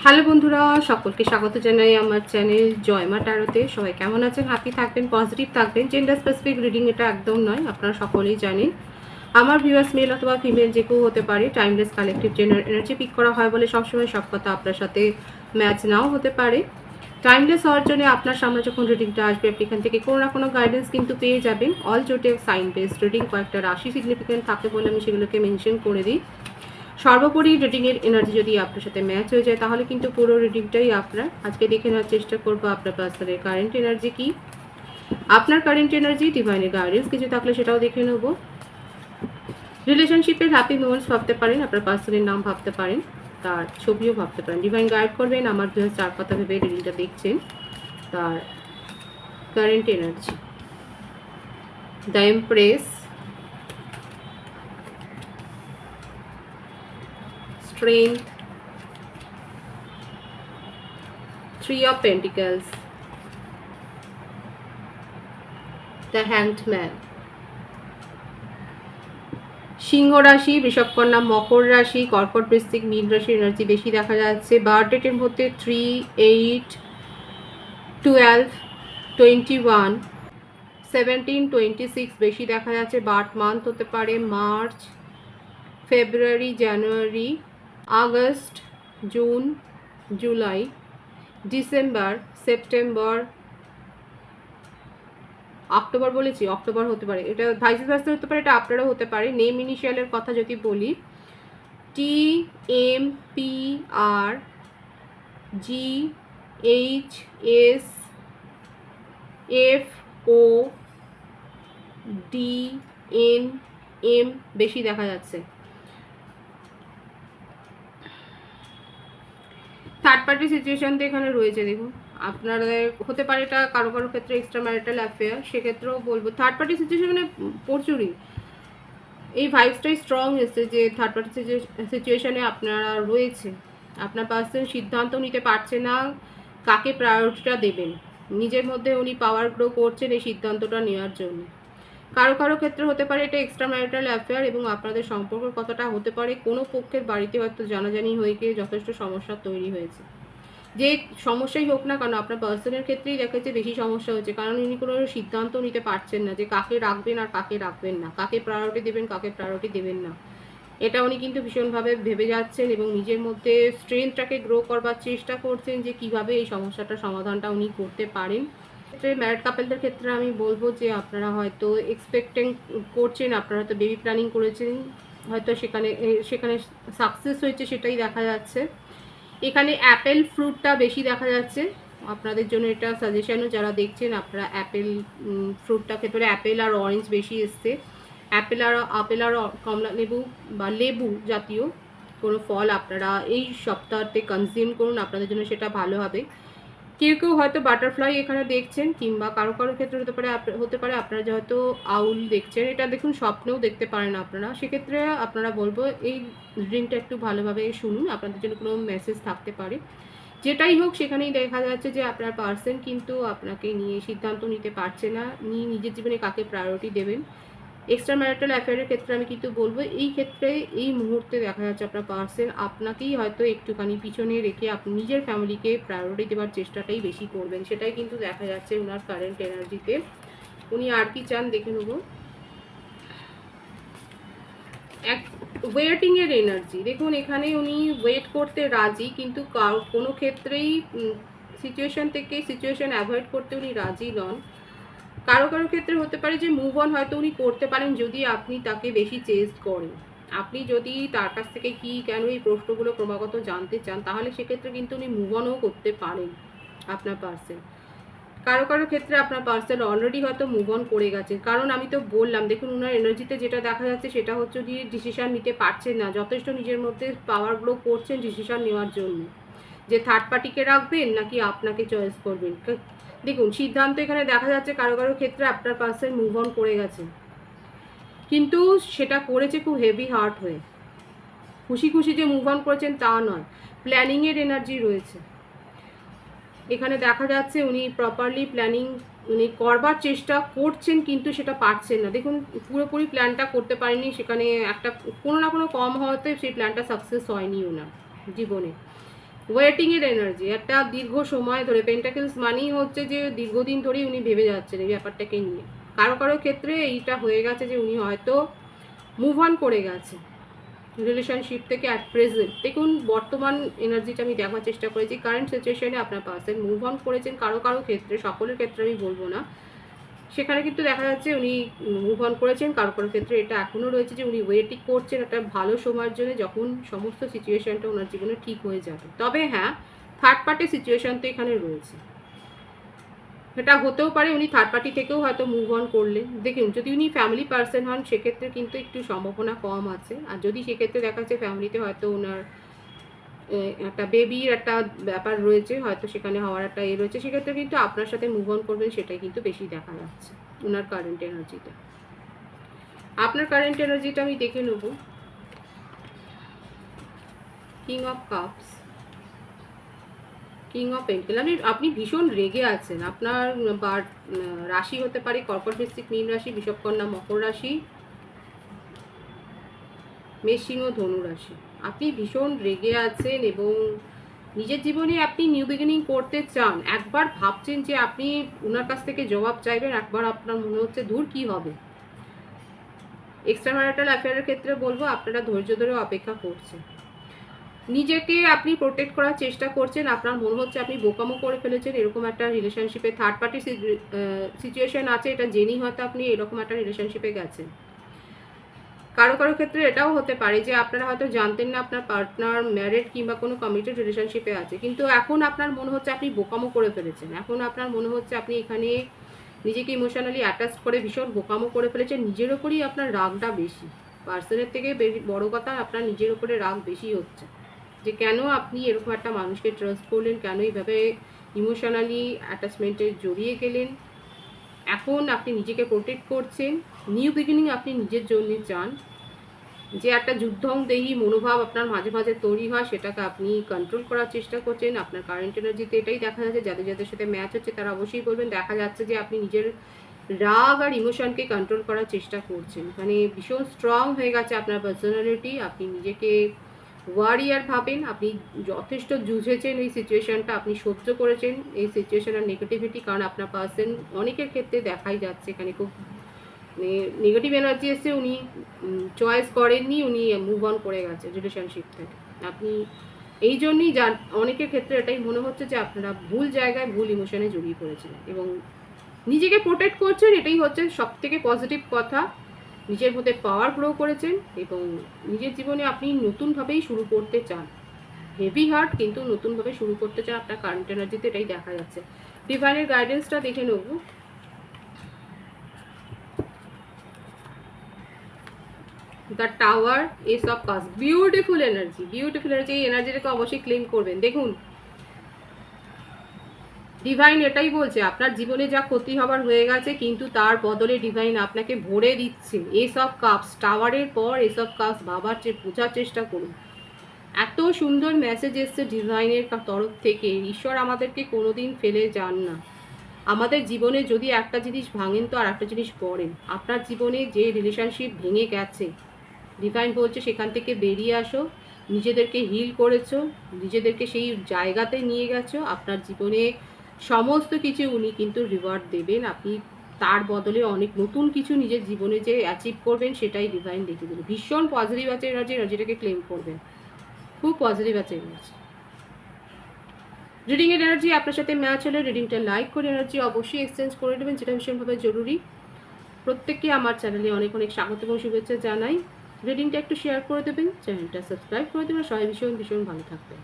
Hello বন্ধুরা, সকলকে স্বাগত জানাই আমার চ্যানেল জয়মা ট্যারোতে। সবাই কেমন আছেন? হ্যাপি থাকবেন, পজিটিভ থাকবেন। জেন্ডার স্পেসিফিক রিডিং এটা একদম নয়, আপনারা সকলেই জানেন। আমার ভিউয়ার্স মেল অথবা ফিমেল যে কেউ হতে পারে। Timeless collective gender energy peak করা হয় বলে সবসময় সব কথা আপনার সাথে ম্যাচ নাও হতে পারে। টাইমলেস হওয়ার জন্য আপনার সামনে যখন রিডিংটা আসবে, আপনি এখান থেকে কোনো না কোনো গাইডেন্স কিন্তু পেয়ে যাবেন। অল জোটেক সাইন বেসড রিডিং, কয়েকটা রাশি সিগনিফিকেন্ট থাকে বলে আমি সেগুলোকে মেনশন করে দিই। সর্বোপরি রিডিংয়ের এনার্জি যদি আপনার সাথে ম্যাচ হয়ে যায় তাহলে কিন্তু পুরো রিডিংটাই আপনার। আজকে দেখে নেওয়ার চেষ্টা করবো আপনার পার্সনের কারেন্ট এনার্জি কি, আপনার কারেন্ট এনার্জি, ডিভাইনের গাইডেন্স কিছু থাকলে সেটাও দেখে নেব। রিলেশনশিপের হ্যাপি মোমেন্টস ভাবতে পারেন, আপনার পার্সনের নাম ভাবতে পারেন, তার ছবিও ভাবতে পারেন। ডিভাইন গাইড করবেন আমার 2004 কথা ভেবে রিডিংটা দেখছেন। তার current energy, the empress, strength, Three of Pentacles, the Hanged Man, সিংহ রাশি, বৃষভকন্যা, মকর রাশি, কর্কট, বৃশ্চিক, মীন রাশির এনার্জি বেশি দেখা যাচ্ছে। বার্থ ডেটের মধ্যে 3, 8, 12, 21, 17, 26 বেশি দেখা যাচ্ছে। বার্থ মান্থ হতে পারে March, February, January, August, June, July, December, September, October বলেছি, অক্টোবর হতে পারে, এটা ভাইস ভার্সা হতে পারে, এটা আপনারও হতে পারে। নেম ইনিশিয়ালের কথা যদি বলি, টি, এম, পি, আর, জি, এইচ, এস, এফ, ও, ডি, এন, এম বেশি দেখা যাচ্ছে। থার্ড পার্টি সিচুয়েশন তো এখানে রয়েছে। দেখুন, আপনাদের হতে পারে এটা কারো কারো ক্ষেত্রে এক্সট্রা ম্যারিটাল অ্যাফেয়ার, সেক্ষেত্রেও বলবো থার্ড পার্টি সিচুয়েশন মানে প্রচুরই এই ভাইবসটাই স্ট্রং এসছে যে থার্ড পার্টি সিচুয়েশনে আপনারা রয়েছে। আপনার পার্সন সিদ্ধান্ত নিতে পারছে না কাকে প্রায়োরিটিটা দেবেন। নিজের মধ্যে উনি পাওয়ার গ্রো করছেন এই সিদ্ধান্তটা নেওয়ার জন্য। কারো কারো ক্ষেত্রে হতে পারে এটা এক্সট্রা ম্যারিটাল অ্যাফেয়ার, এবং আপনাদের সম্পর্ক কতটা হতে পারে কোনো পক্ষের বাড়িতে হয়তো জানাজানি হয়ে গিয়ে যথেষ্ট সমস্যা তৈরি হয়েছে। যে সমস্যাই হোক না কেন, আপনার পার্সনের ক্ষেত্রেই দেখা যাচ্ছে বেশি সমস্যা হচ্ছে, কারণ উনি কোনো সিদ্ধান্ত নিতে পারছেন না যে কাকে রাখবেন আর কাকে রাখবেন না, কাকে প্রায়োরিটি দেবেন কাকে প্রায়োরিটি দেবেন না। এটা উনি কিন্তু ভীষণভাবে ভেবে যাচ্ছেন এবং নিজের মধ্যে স্ট্রেংথটাকে গ্রো করবার চেষ্টা করছেন যে কিভাবে এই সমস্যাটার সমাধানটা উনি করতে পারেন। ক্ষেত্রে ম্যারিড কাপলদের ক্ষেত্রে আমি বলবো যে আপনারা হয়তো এক্সপেক্টিং করছেন, আপনারা হয়তো বেবি প্ল্যানিং করেছেন, হয়তো সেখানে সেখানে সাকসেস হয়েছে, সেটাই দেখা যাচ্ছে। এখানে অ্যাপেল ফ্রুটটা বেশি দেখা যাচ্ছে আপনাদের জন্য, এটা সাজেশনও যারা দেখছেন আপনারা অ্যাপেল ফ্রুটটা খেতে পারে। অ্যাপেল আর অরেঞ্জ বেশি এসছে। আপেল আর কমলা লেবু বা লেবু জাতীয় কোনো ফল আপনারা এই সপ্তাহতে কনজিউম করুন, আপনাদের জন্য সেটা ভালো হবে। কেউ কেউ হয়তো বাটারফ্লাই এখানে দেখছেন, কিংবা কারো কারো ক্ষেত্রে হতে পারে আপনারা যে হয়তো আউল দেখছেন। এটা দেখুন স্বপ্নেও দেখতে পারেন আপনারা, সেক্ষেত্রে আপনারা বলবো এই রিডিংটা একটু ভালোভাবে শুনুন, আপনাদের জন্য কোনো মেসেজ থাকতে পারে। যেটাই হোক সেখানেই দেখা যাচ্ছে যে আপনার পার্সন কিন্তু আপনাকে নিয়ে সিদ্ধান্ত নিতে পারছে না, নিজের জীবনে কাকে প্রায়োরিটি দেবেন। এক্সট্রা ম্যারিটাল অ্যাফেয়ারের ক্ষেত্রে আমি কিন্তু বলবো এই ক্ষেত্রে এই মুহূর্তে দেখা যাচ্ছে আপনার পার্সন আপনাকেই হয়তো একটুখানি পিছনে রেখে আপনি নিজের ফ্যামিলিকে প্রায়োরিটি দেওয়ার চেষ্টাটাই বেশি করবেন, সেটাই কিন্তু দেখা যাচ্ছে ওনার কারেন্ট এনার্জিতে। উনি আর কি চান দেখে নেব। এক ওয়েটিংয়ের এনার্জি দেখুন, এখানে উনি ওয়েট করতে রাজি, কিন্তু কোনো ক্ষেত্রেই সিচুয়েশন থেকে সিচুয়েশন অ্যাভয়েড করতে উনি রাজি নন। কারো কারো ক্ষেত্রে হতে পারে যে মুভ অন হয়তো উনি করতে পারেন যদি আপনি তাকে বেশি চেস্ট করেন। আপনি যদি তার কাছ থেকে কি কেন এই প্রশ্নগুলো ক্রমাগত জানতে চান, তাহলে সেক্ষেত্রে কিন্তু উনি মুভ অনও করতে পারেন আপনার পার্সন। কারো কারো ক্ষেত্রে আপনার পার্সন অলরেডি হয়তো মুভ অন করে গেছে, কারণ আমি তো বললাম দেখুন ওনার এনার্জিতে যেটা দেখা যাচ্ছে সেটা হচ্ছে উনি ডিসিশন নিতে পারছেন না, যথেষ্ট নিজের মধ্যে পাওয়ার গ্রো করছেন ডিসিশন নেওয়ার জন্য যে থার্ড পার্টিকে রাখবেন নাকি আপনাকে চয়েস করবেন। দেখুন সিদ্ধান্ত এখানে দেখা যাচ্ছে কারো কারো ক্ষেত্রে আপনার পার্সন মুভ অন করে গেছে, কিন্তু সেটা করেছে খুব হেভি হার্ট হয়ে। খুশি খুশি যে মুভ অন করেছেন তা নয়, প্ল্যানিংয়ের এনার্জি রয়েছে এখানে দেখা যাচ্ছে। উনি প্রপারলি প্ল্যানিং উনি করবার চেষ্টা করছেন কিন্তু সেটা পারছেন না। দেখুন পুরোপুরি প্ল্যানটা করতে পারেনি, সেখানে একটা কোনো না কোনো কম হওয়াতে সেই প্ল্যানটা সাকসেস হয়নি ওনার জীবনে। ওয়েটিংয়ের এনার্জি, একটা দীর্ঘ সময় ধরে, পেন্টাকেলস মানেই হচ্ছে যে দীর্ঘদিন ধরেই উনি ভেবে যাচ্ছেন এই ব্যাপারটাকে নিয়ে। কারো কারো ক্ষেত্রে এইটা হয়ে গেছে যে উনি হয়তো মুভ অন করে গেছে রিলেশনশিপ থেকে অ্যাট প্রেজেন্ট। দেখুন বর্তমান এনার্জিটা আমি দেখার চেষ্টা করেছি, কারেন্ট সিচুয়েশনে আপনার পার্সন মুভ অন করেছেন কারো কারো ক্ষেত্রে, সকলের ক্ষেত্রে আমি বলবো না। সেখানে কিন্তু দেখা যাচ্ছে উনি মুভ অন করেছেন, কারো কারো ক্ষেত্রে এটা এখনও রয়েছে যে উনি ওয়েটিং করছেন একটা ভালো সময়ের জন্য, যখন সমস্ত সিচুয়েশনটা ওনার জীবনে ঠিক হয়ে যাবে। তবে হ্যাঁ, থার্ড পার্টি সিচুয়েশন তো এখানে রয়েছে, এটা হতেও পারে উনি থার্ড পার্টি থেকেও হয়তো মুভ অন করলেন। দেখুন যদি উনি ফ্যামিলি পার্সন হন সেক্ষেত্রে কিন্তু একটু সম্ভাবনা কম আছে, আর যদি সেক্ষেত্রে দেখা যাচ্ছে ফ্যামিলিতে হয়তো ওনার একটা বেবির একটা ব্যাপার রয়েছে, হয়তো সেখানে হওয়ার একটা রয়েছে, সেক্ষেত্রে কিন্তু আপনার সাথে মুভ অন করবেন, সেটাই কিন্তু বেশি দেখা যাচ্ছে ওনার কারেন্ট এনার্জিটা। আপনার কারেন্ট এনার্জিটা আমি দেখে নেব। King of cups, king of pentacle, আপনি ভীষণ রেগে আছেন। আপনার রাশি হতে পারে কর্কট, বৃশ্চিক, মীন রাশি, বিষব, কন্যা, মকর রাশি, মেষ, সিংহ, ধনু রাশি। আপনি ভীষণ রেগে আছেন এবং নিজের জীবনে আপনি নিউ বিগিনিং করতে চান। একবার ভাবছেন যে আপনি ওনার কাছ থেকে জবাব চাইবেন, একবার আপনার মনে হচ্ছে দূর কি হবে। এক্সট্রা ম্যারিটাল অ্যাফেয়ারের ক্ষেত্রে বলবো আপনারা ধৈর্য ধরে অপেক্ষা করছেন, নিজেকে আপনি প্রোটেক্ট করার চেষ্টা করছেন। আপনার মনে হচ্ছে আপনি বোকামো করে ফেলেছেন, এরকম একটা রিলেশনশিপে থার্ড পার্টি সিচুয়েশন আছে, এটা জেনেই হয়তো আপনি এরকম একটা রিলেশনশিপে গেছেন। কারো কারো ক্ষেত্রে এটাও হতে পারে যে আপনারা হয়তো জানতেন না আপনার পার্টনার ম্যারিড কিংবা কোনো কমিটেড রিলেশনশিপে আছে, কিন্তু এখন আপনার মনে হচ্ছে আপনি বোকামো করে ফেলেছেন। এখন আপনার মনে হচ্ছে আপনি এখানে নিজেকে ইমোশনালি অ্যাটাচ করে ভীষণ বোকামো করে ফেলেছেন, নিজের ওপরই আপনার রাগটা বেশি। পার্সনের থেকে বড় কথা আপনার নিজের ওপরে রাগ বেশি হচ্ছে, যে কেন আপনি এরকম একটা মানুষকে ট্রাস্ট করলেন, কেন এইভাবে ইমোশনালি অ্যাটাচমেন্টে জড়িয়ে গেলেন। এখন আপনি নিজেকে প্রোটেক্ট করছেন, নিউ বিগিনিং আপনি নিজের জন্য চান। যে একটা যুদ্ধংদেহী মনোভাব আপনার মাঝে মাঝে তৈরি হয়, সেটাকে আপনি কন্ট্রোল করার চেষ্টা করছেন। আপনার কারেন্ট এনার্জিতে এটাই দেখা যাচ্ছে, যাদের যাদের সাথে ম্যাচ হচ্ছে তারা অবশ্যই বলবেন। দেখা যাচ্ছে যে আপনি নিজের রাগ আর ইমোশনকে কন্ট্রোল করার চেষ্টা করছেন, মানে ভীষণ স্ট্রং হয়ে গেছে আপনার পার্সোনালিটি। আপনি নিজেকে ওয়ারিয়ার ভাবেন, আপনি যথেষ্ট জুঝেছেন এই সিচুয়েশনটা, আপনি সহ্য করেছেন এই সিচুয়েশনের নেগেটিভিটি, কারণ আপনার পার্সন অনেকের ক্ষেত্রে দেখাই যাচ্ছে এখানে খুব নেগেটিভ এনার্জি এসে উনি চয়েস করেননি, উনি মুভ অন করে গেছে রিলেশনশিপ থেকে। আপনি এই জন্যই অনেকের ক্ষেত্রে এটাই মনে হচ্ছে যে আপনারা ভুল জায়গায় ভুল ইমোশনে জড়িয়ে পড়েছিলেন এবং নিজেকে প্রোটেক্ট করছেন, এটাই হচ্ছে সব থেকে পজিটিভ কথা। নিজের মধ্যে পাওয়ার গ্রো করেছেন এবং নিজের জীবনে আপনি নতুনভাবেই শুরু করতে চান। হেভি হার্ট কিন্তু নতুনভাবে শুরু করতে চান, আপনার কারেন্ট এনার্জিতে এটাই দেখা যাচ্ছে। ডিভাইনের গাইডেন্সটা দেখে নেব। The tower, S of cups, beautiful energy, beautiful energy. এই এনার্জিটাকে অবশ্যই ক্লেম করবেন। দেখুন ডিভাইন এটাই বলছে আপনার জীবনে যা ক্ষতি হবার হয়ে গেছে, কিন্তু তার বদলে ডিভাইন আপনাকে ভরে দিচ্ছে। এস অফ কাপস, টাওয়ারের পর এস অফ কাপস, ভাবার বোঝার চেষ্টা করুন। এত সুন্দর মেসেজ এসছে ডিভাইনের তরফ থেকে। ঈশ্বর আমাদেরকে কোনোদিন ফেলে যান না। আমাদের জীবনে যদি একটা জিনিস ভাঙেন তো আর একটা জিনিস গড়েন। আপনার জীবনে যে রিলেশনশিপ ভেঙে গেছে, ডিভাইন বলছে সেখান থেকে বেরিয়ে আসো, নিজেদেরকে হিল করেছো, নিজেদেরকে সেই জায়গাতে নিয়ে গেছো। আপনার জীবনে সমস্ত কিছু উনি কিন্তু রিওয়ার্ড দেবেন। আপনি তার বদলে অনেক নতুন কিছু নিজের জীবনে যে অ্যাচিভ করবেন, সেটাই ডিভাইন দেখে দেবে। ভীষণ পজিটিভ আছে এনার্জি, এনার্জিটাকে ক্লেম করবেন, খুব পজিটিভ আছে এনার্জি। রিডিংয়ের এনার্জি আপনার সাথে ম্যাচ হলে রিডিংটা লাইক করে এনার্জি অবশ্যই এক্সচেঞ্জ করে দেবেন, যেটা ভীষণভাবে জরুরি। প্রত্যেককে আমার চ্যানেলে অনেক অনেক স্বাগত এবং শুভেচ্ছা জানাই। রিডিংটা একটু শেয়ার করে দেবেন, চ্যানেলটা সাবস্ক্রাইব করে দেবেন, সবাই ভীষণ ভীষণ ভালো থাকবেন।